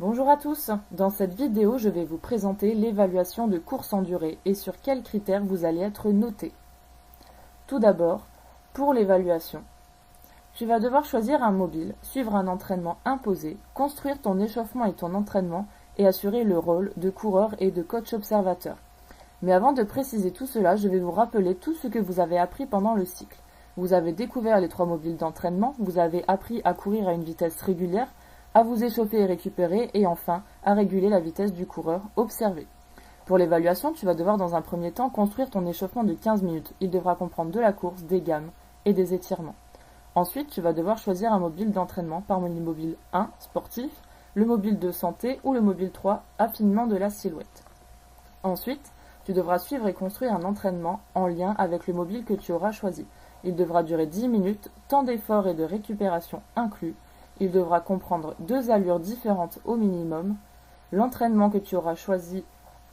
Bonjour à tous, dans cette vidéo je vais vous présenter l'évaluation de course en durée et sur quels critères vous allez être noté. Tout d'abord, pour l'évaluation, tu vas devoir choisir un mobile, suivre un entraînement imposé, construire ton échauffement et ton entraînement et assurer le rôle de coureur et de coach observateur. Mais avant de préciser tout cela, je vais vous rappeler tout ce que vous avez appris pendant le cycle. Vous avez découvert les 3 mobiles d'entraînement, vous avez appris à courir à une vitesse régulière, à vous échauffer et récupérer, et enfin à réguler la vitesse du coureur observé. Pour l'évaluation, tu vas devoir dans un premier temps construire ton échauffement de 15 minutes. Il devra comprendre de la course, des gammes et des étirements. Ensuite, tu vas devoir choisir un mobile d'entraînement parmi les mobiles 1, sportif, le mobile 2, santé ou le mobile 3, affinement de la silhouette. Ensuite, tu devras suivre et construire un entraînement en lien avec le mobile que tu auras choisi. Il devra durer 10 minutes, temps d'effort et de récupération inclus. Il devra comprendre 2 allures différentes au minimum. L'entraînement que tu auras choisi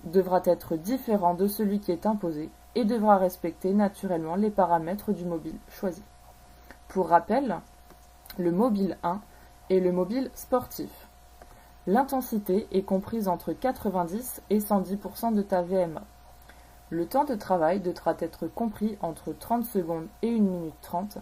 devra être différent de celui qui est imposé et devra respecter naturellement les paramètres du mobile choisi. Pour rappel, le mobile 1 est le mobile sportif. L'intensité est comprise entre 90 et 110% de ta VMA. Le temps de travail devra être compris entre 30 secondes et 1 minute 30.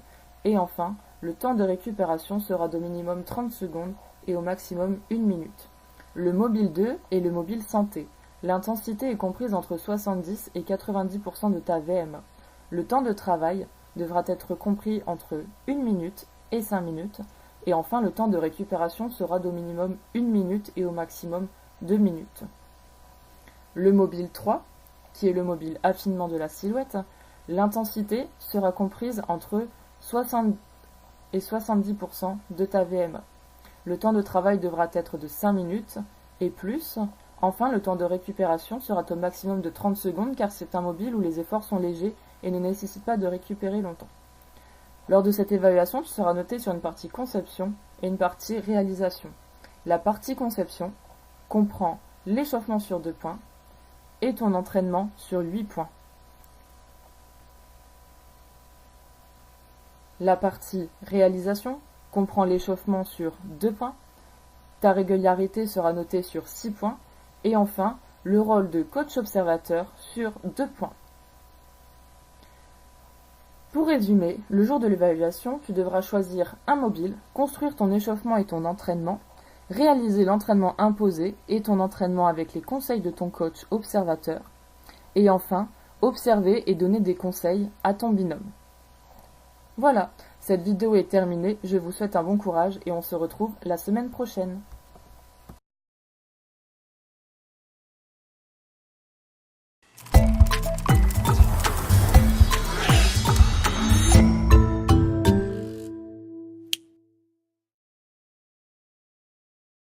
Et enfin, le temps de récupération sera d'au minimum 30 secondes et au maximum 1 minute. Le mobile 2 est le mobile santé. L'intensité est comprise entre 70 et 90% de ta VMA. Le temps de travail devra être compris entre 1 minute et 5 minutes. Et enfin, le temps de récupération sera d'au minimum 1 minute et au maximum 2 minutes. Le mobile 3, qui est le mobile affinement de la silhouette, l'intensité sera comprise entre 60 et 70% de ta VMA. Le temps de travail devra être de 5 minutes et plus. Enfin, le temps de récupération sera au maximum de 30 secondes car c'est un mobile où les efforts sont légers et ne nécessitent pas de récupérer longtemps. Lors de cette évaluation, tu seras noté sur une partie conception et une partie réalisation. La partie conception comprend l'échauffement sur 2 points et ton entraînement sur 8 points. La partie réalisation comprend l'échauffement sur 2 points, ta régularité sera notée sur 6 points, et enfin, le rôle de coach observateur sur 2 points. Pour résumer, le jour de l'évaluation, tu devras choisir un mobile, construire ton échauffement et ton entraînement, réaliser l'entraînement imposé et ton entraînement avec les conseils de ton coach observateur, et enfin, observer et donner des conseils à ton binôme. Voilà, cette vidéo est terminée, je vous souhaite un bon courage et on se retrouve la semaine prochaine.